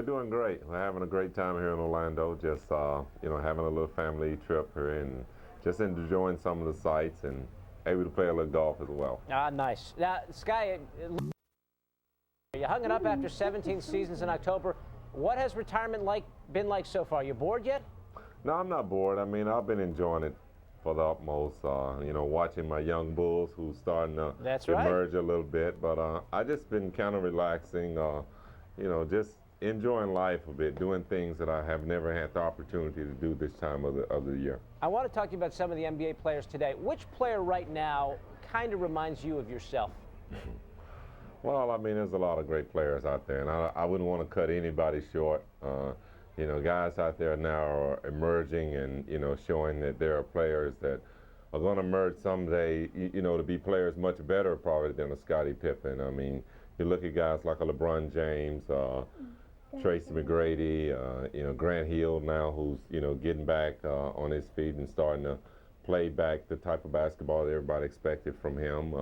doing great. We're having a great time here in Orlando. Just you know, having a little family trip here and just enjoying some of the sights and able to play a little golf as well. Ah, nice. Now, Sky, you hung it up after 17 seasons in October. What has retirement been like so far? You bored yet? No, I'm not bored. I mean, I've been enjoying it for the utmost. You know, watching my young bulls who's starting to emerge a little bit. But I just been kind of relaxing. You know, just enjoying life a bit, doing things that I have never had the opportunity to do this time of the year. I want to talk to you about some of the NBA players today. Which player right now kind of reminds you of yourself? Well, I mean, there's a lot of great players out there, and I wouldn't want to cut anybody short. You know, guys out there now are emerging and, you know, showing that there are players that are going to emerge someday, you know, to be players much better probably than a Scottie Pippen. I mean, you look at guys like a LeBron James, Tracy McGrady, you know, Grant Hill now, who's, you know, getting back on his feet and starting to play back the type of basketball that everybody expected from him.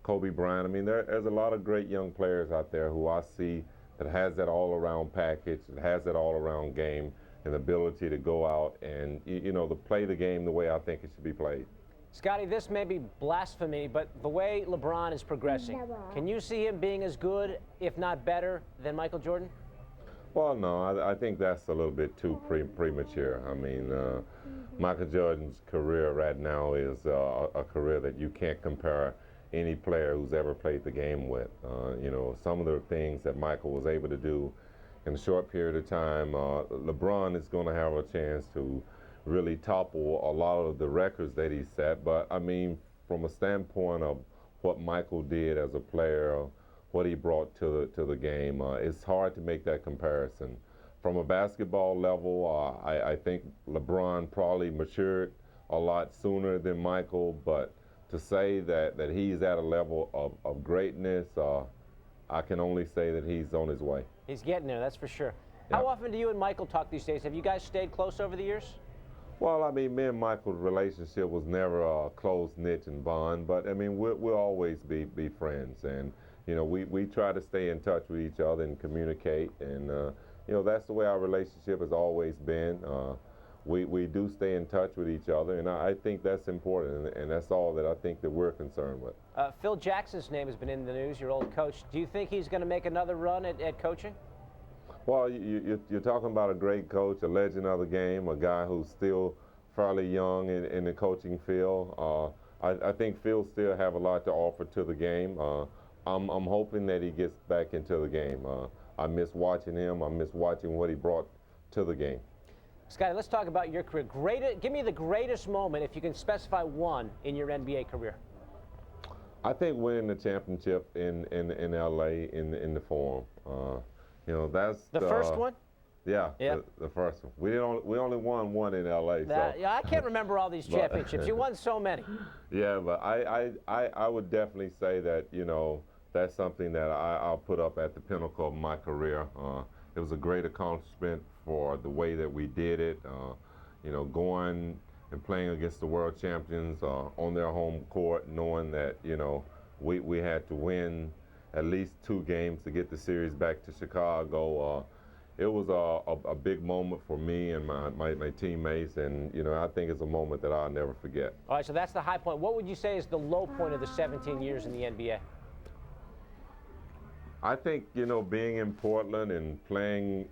Kobe Bryant. I mean, there's a lot of great young players out there who I see that has that all-around package, that has that all-around game, and the ability to go out and, you know, to play the game the way I think it should be played. Scotty, this may be blasphemy, but the way LeBron is progressing, can you see him being as good, if not better, than Michael Jordan? Well, no, I think that's a little bit too premature. I mean, Michael Jordan's career right now is a career that you can't compare any player who's ever played the game with. You know, some of the things that Michael was able to do in a short period of time, LeBron is going to have a chance to really topple a lot of the records that he set. But I mean, from a standpoint of what Michael did as a player, what he brought to the game, it's hard to make that comparison. From a basketball level, I think LeBron probably matured a lot sooner than Michael, but to say that he's at a level of greatness, I can only say that he's on his way. He's getting there, that's for sure. Yeah. How often do you and Michael talk these days? Have you guys stayed close over the years? Well, I mean, me and Michael's relationship was never a close-knit and bond, but I mean, we'll always be friends, and you know, we try to stay in touch with each other and communicate, and you know, that's the way our relationship has always been. We do stay in touch with each other, and I think that's important, and that's all that I think that we're concerned with. Phil Jackson's name has been in the news, your old coach. Do you think he's going to make another run at coaching? Well, you're talking about a great coach, a legend of the game, a guy who's still fairly young in the coaching field. I think Phil still have a lot to offer to the game. I'm hoping that he gets back into the game. I miss watching him. I miss watching what he brought to the game. Scotty, let's talk about your career. Give me the greatest moment, if you can specify one, in your NBA career. I think winning the championship in LA in the Forum. You know, that's the first one. Yeah, the first one. We only won one in LA. Yeah, I can't remember all these championships. You won so many. Yeah, but I would definitely say that, you know, that's something that I'll put up at the pinnacle of my career. It was a great accomplishment for the way that we did it. You know, going and playing against the world champions on their home court, knowing that, you know, we had to win at least 2 games to get the series back to Chicago. It was a big moment for me and my teammates, and, you know, I think it's a moment that I'll never forget. All right, so that's the high point. What would you say is the low point of the 17 years in the NBA? I think, you know, being in Portland and playing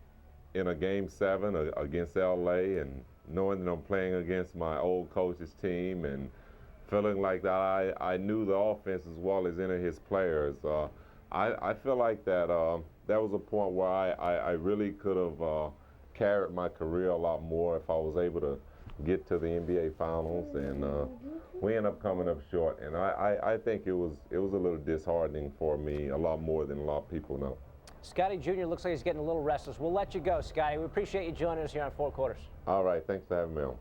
in a Game 7 against LA, and knowing that I'm playing against my old coach's team, and feeling like that I knew the offense as well as any of his players. I feel like that that was a point where I really could have carried my career a lot more if I was able to get to the NBA Finals, and we ended up coming up short. And I think it was a little disheartening for me, a lot more than a lot of people know. Scotty Jr. looks like he's getting a little restless. We'll let you go, Scotty. We appreciate you joining us here on Four Quarters. All right, thanks for having me on.